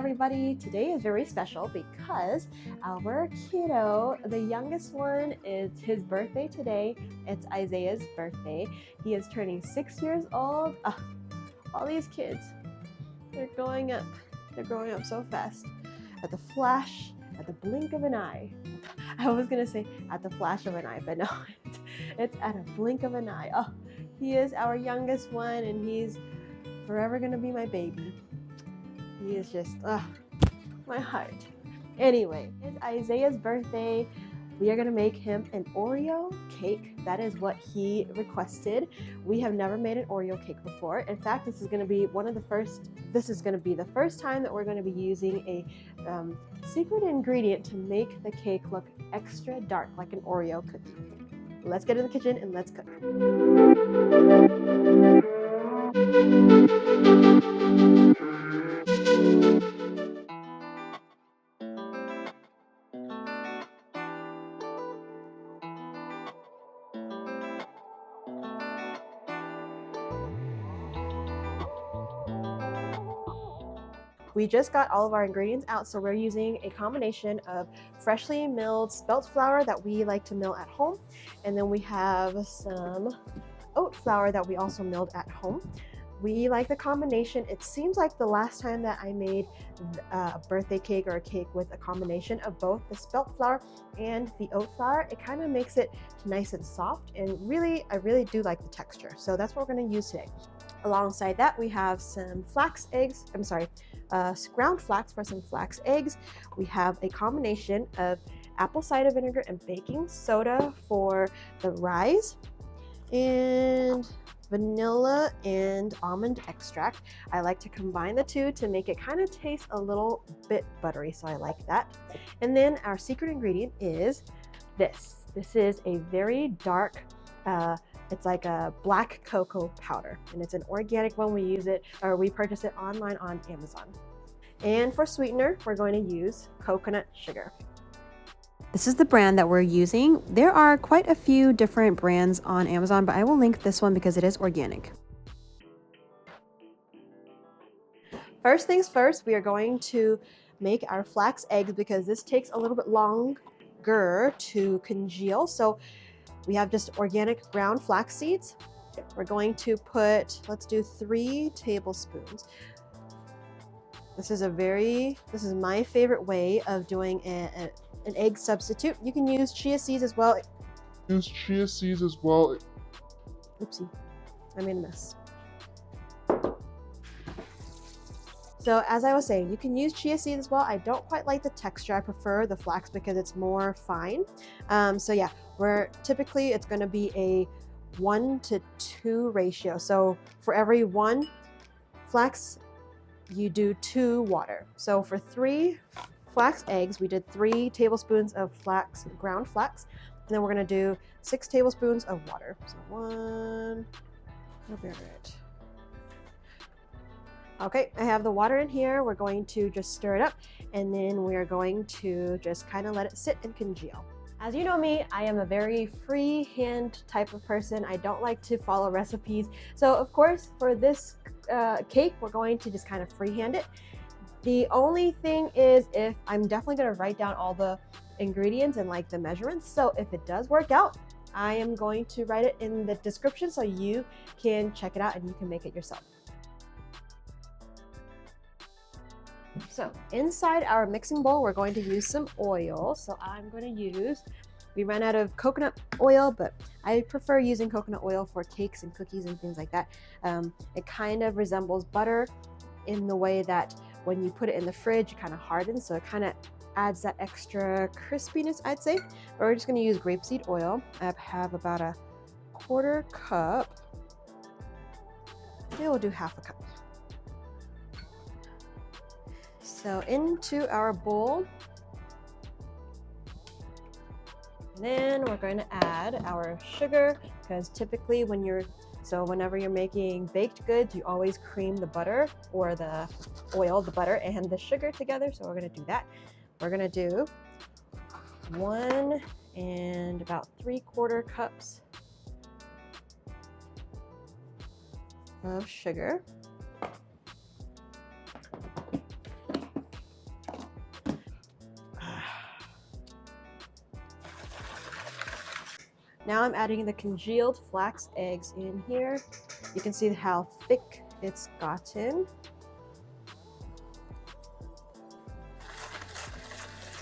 everybody. Today is very special because our kiddo, the youngest one, is his birthday today. It's Isaiah's birthday. He is turning 6 years old. All these kids, they're growing up. They're growing up so fast. At the flash, at the blink of an eye. I was gonna say at the flash of an eye, but no, it's at a blink of an eye. Oh, he is our youngest one and he's forever gonna be my baby. He is just, my heart. Anyway, it's Isaiah's birthday. We are gonna make him an Oreo cake. That is what he requested. We have never made an Oreo cake before. In fact, this is gonna be the first time that we're gonna be using a secret ingredient to make the cake look extra dark, like an Oreo cookie. Let's get in the kitchen and let's cook. We just got all of our ingredients out, so we're using a combination of freshly milled spelt flour that we like to mill at home, and then we have some oat flour that we also milled at home. We like the combination. It seems like the last time that I made a birthday cake or a cake with a combination of both the spelt flour and the oat flour, it kind of makes it nice and soft, and I really do like the texture. So that's what we're going to use today. Alongside that, we have some ground flax for some flax eggs. We have a combination of apple cider vinegar and baking soda for the rise, and vanilla and almond extract. I like to combine the two to make it kind of taste a little bit buttery, so I like that. And then our secret ingredient is this. This is a very dark, it's like a black cocoa powder, and it's an organic one. We purchase it online on Amazon. And for sweetener, we're going to use coconut sugar. This is the brand that we're using. There are quite a few different brands on Amazon, but I will link this one because it is organic. First things first, we are going to make our flax eggs because this takes a little bit longer to congeal. So we have just organic ground flax seeds. We're going to put, let's do 3 tablespoons. This is my favorite way of doing an egg substitute. You can use chia seeds as well. Oopsie, I made a mess. So as I was saying, you can use chia seeds as well. I don't quite like the texture. I prefer the flax because it's more fine. So yeah, it's going to be a 1-to-2 ratio. So for every 1 flax, you do 2 water. So for 3 flax eggs, we did 3 tablespoons of ground flax, and then we're going to do 6 tablespoons of water. So 1, okay, I have the water in here. We're going to just stir it up, and then we're going to just kind of let it sit and congeal. As you know me, I am a very freehand type of person. I don't like to follow recipes. So of course, for this cake, we're going to just kind of freehand it. The only thing is, if I'm definitely going to write down all the ingredients and like the measurements. So if it does work out, I am going to write it in the description so you can check it out and you can make it yourself. So inside our mixing bowl, we're going to use some oil. So we ran out of coconut oil, but I prefer using coconut oil for cakes and cookies and things like that. It kind of resembles butter in the way that when you put it in the fridge, it kind of hardens. So it kind of adds that extra crispiness, I'd say. But we're just going to use grapeseed oil. I have about a 1/4 cup. Maybe we'll do 1/2 cup. So into our bowl, and then we're going to add our sugar, because typically whenever you're making baked goods, you always cream the butter or the oil, the butter and the sugar together. So we're going to do that. We're going to do 1 and about 3/4 cups of sugar. Now I'm adding the congealed flax eggs in here. You can see how thick it's gotten.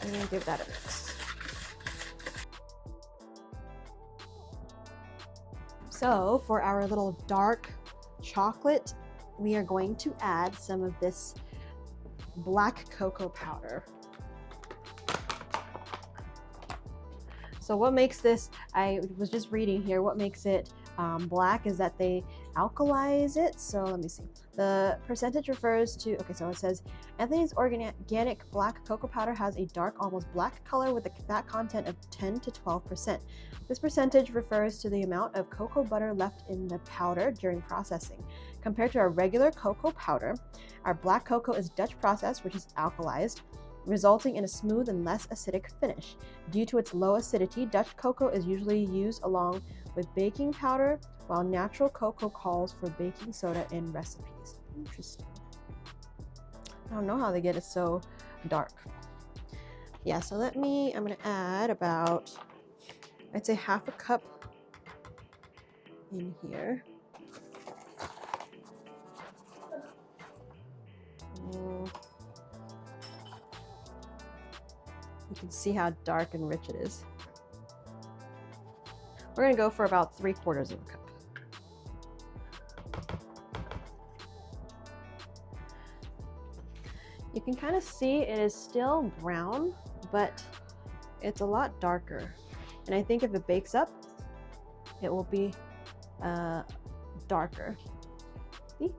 And give that a mix. So for our little dark chocolate, we are going to add some of this black cocoa powder. So what makes this, I was just reading here, what makes it black is that they alkalize it. So let me see. The percentage refers to, okay, so it says, Anthony's organic black cocoa powder has a dark, almost black color with a fat content of 10 to 12%. This percentage refers to the amount of cocoa butter left in the powder during processing. Compared to our regular cocoa powder, our black cocoa is Dutch processed, which is alkalized, resulting in a smooth and less acidic finish. Due to its low acidity, Dutch cocoa is usually used along with baking powder, while natural cocoa calls for baking soda in recipes. Interesting. I don't know how they get it so dark. Yeah, so I'm gonna add about, I'd say half a cup in here. You can see how dark and rich it is. We're gonna go for about 3/4 of a cup. You can kind of see it is still brown, but it's a lot darker. And I think if it bakes up, it will be darker. See?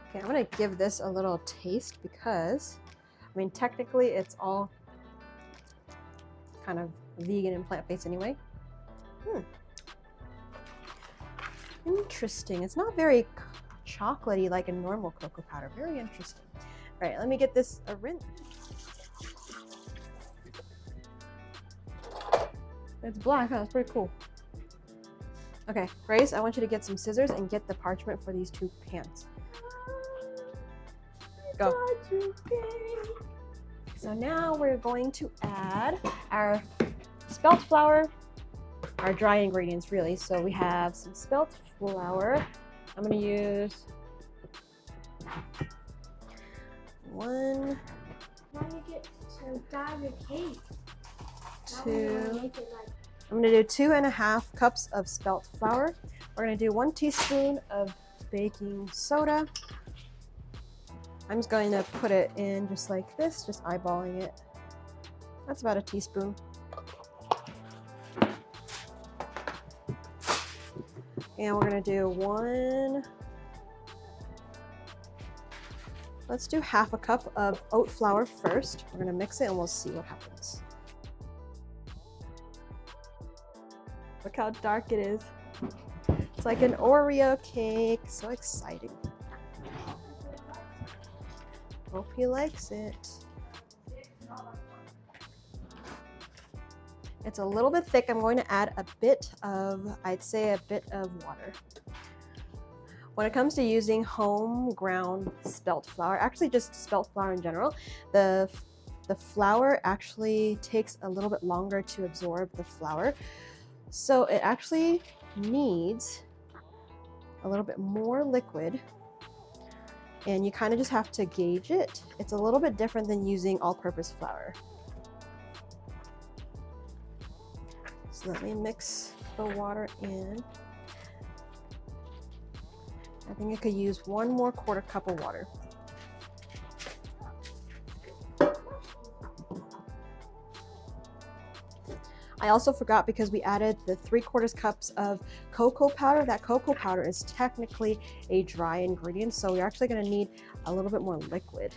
Okay, I'm gonna give this a little taste because, I mean, technically it's all kind of vegan and plant-based anyway. Interesting. It's not very chocolatey like a normal cocoa powder. Very interesting. All right, let me get this a rinse. It's black, huh? It's pretty cool. Okay, Grace, I want you to get some scissors and get the parchment for these 2 pans. Go. So now we're going to add our spelt flour, our dry ingredients really. So we have some spelt flour. I'm going to use 1. Now you get to dye your cake. 2. I'm going to do 2.5 cups of spelt flour. We're going to do 1 teaspoon of baking soda. I'm just going to put it in just like this, just eyeballing it. That's about a teaspoon. And we're going to do let's do half a cup of oat flour first. We're going to mix it and we'll see what happens. Look how dark it is. It's like an Oreo cake. So exciting. Hope he likes it. It's a little bit thick. I'm going to add a bit of, I'd say a bit of water. When it comes to using home ground spelt flour, actually just spelt flour in general, the flour actually takes a little bit longer to absorb the flour. So it actually needs a little bit more liquid. And you kind of just have to gauge it. It's a little bit different than using all-purpose flour. So let me mix the water in. I think I could use 1 more 1/4 cup of water. I also forgot, because we added the 3/4 cups of cocoa powder. That cocoa powder is technically a dry ingredient, so we're actually going to need a little bit more liquid.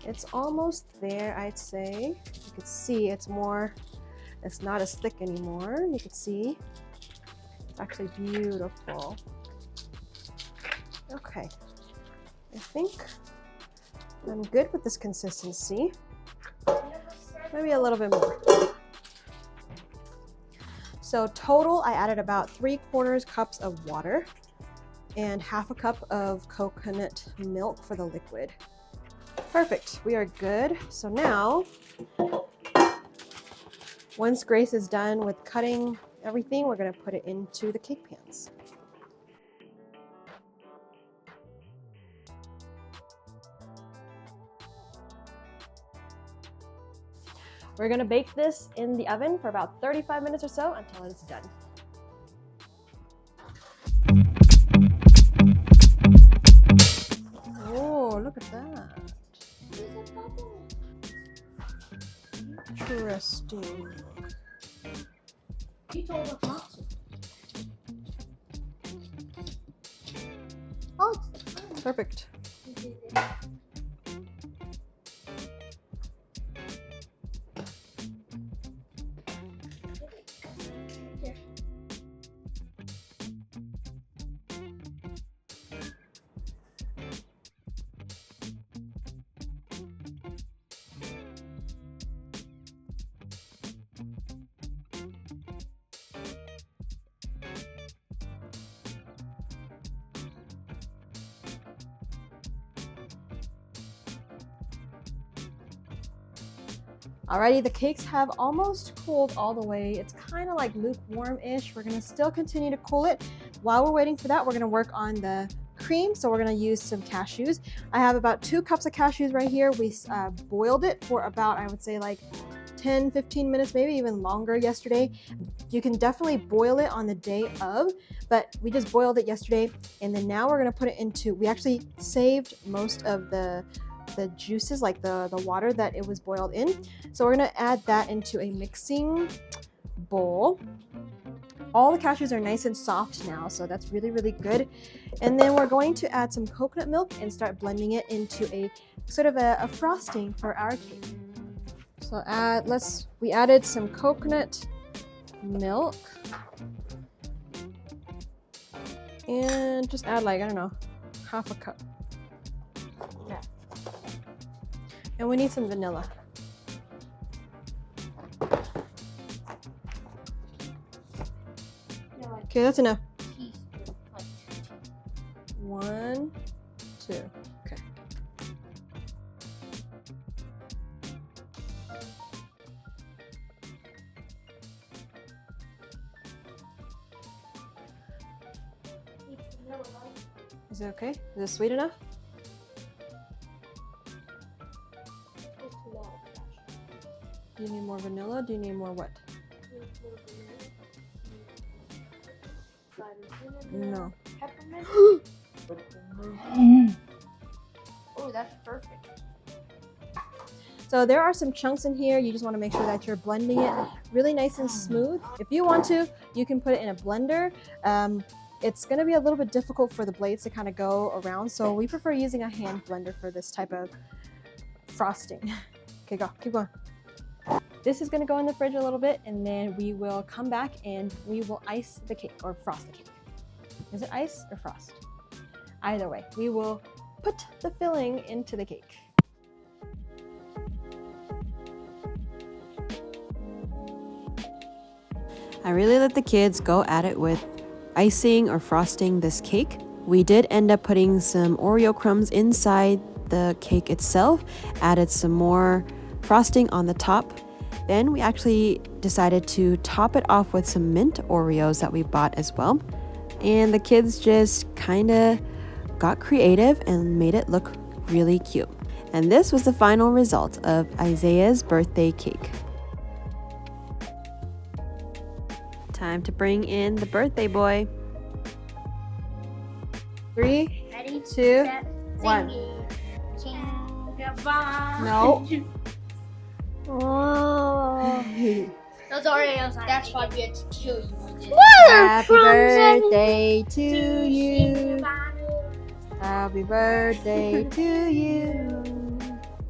It's almost there, I'd say. You can see it's not as thick anymore. You can see it's actually beautiful. Okay, I think I'm good with this consistency. Maybe a little bit more. So total, I added about 3/4 cups of water. and half a cup of coconut milk for the liquid. Perfect, we are good. So now, once Grace is done with cutting everything, we're gonna put it into the cake pans. We're gonna bake this in the oven for about 35 minutes or so until it's done. Oh, look at that. Interesting. You told us not to. Oh, perfect. Alrighty, the cakes have almost cooled all the way. It's kind of like lukewarm-ish. We're gonna still continue to cool it. While we're waiting for that, we're gonna work on the cream. So we're gonna use some cashews. I have about 2 cups of cashews right here. We boiled it for about, I would say like 10-15 minutes, maybe even longer yesterday. You can definitely boil it on the day of, but we just boiled it yesterday. And then now we're gonna put it into, we actually saved most of the juices, like the water that it was boiled in. So we're gonna add that into a mixing bowl. All the cashews are nice and soft now, so that's really, really good. And then we're going to add some coconut milk and start blending it into a sort of a frosting for our cake. So we added some coconut milk and just add like, I don't know, half a cup. Yeah. And we need some vanilla. Okay, that's enough. 1, 2. Okay. Is it okay? Is it sweet enough? Do you need more vanilla? Do you need more what? No. Peppermint. Oh, that's perfect. So there are some chunks in here. You just want to make sure that you're blending it really nice and smooth. If you want to, you can put it in a blender. It's going to be a little bit difficult for the blades to kind of go around, so we prefer using a hand blender for this type of frosting. Okay, go. Keep going. This is going to go in the fridge a little bit, and then we will come back and we will ice the cake or frost the cake. Is it ice or frost? Either way, we will put the filling into the cake. I really let the kids go at it with icing or frosting this cake. We did end up putting some Oreo crumbs inside the cake itself, added some more frosting on the top. Then we actually decided to top it off with some mint Oreos that we bought as well. And the kids just kind of got creative and made it look really cute. And this was the final result of Isaiah's birthday cake. Time to bring in the birthday boy. 3, Ready, 2, set, 1. No. Oh. Those Oreos. That's why we had to kill you. Happy birthday to you. Happy birthday to you.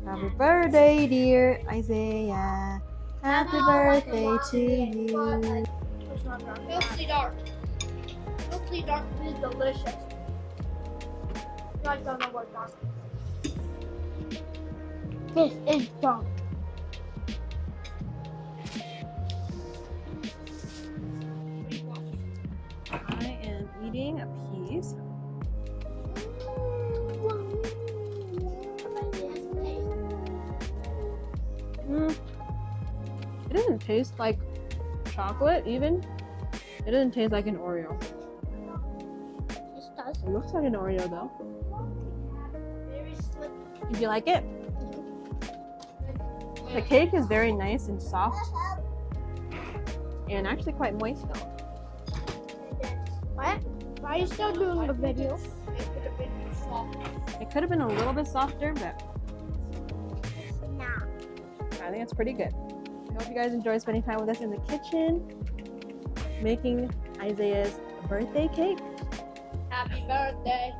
Happy birthday, dear Isaiah. Happy birthday to you. Mostly dark. Mostly dark is delicious. You guys don't know what dark is. This is dark. I am eating a piece. doesn't taste like chocolate even. It doesn't taste like an Oreo. This does. It looks like an Oreo though. Very slick. Did you like it? The cake is very nice and soft and actually quite moist though. What? Why are you still doing the video? It could have been a little bit softer, but Nah. I think it's pretty good. I hope you guys enjoy spending time with us in the kitchen, making Isaiah's birthday cake. Happy birthday.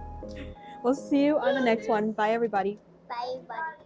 We'll see you on the next one. Bye, everybody. Bye, buddy.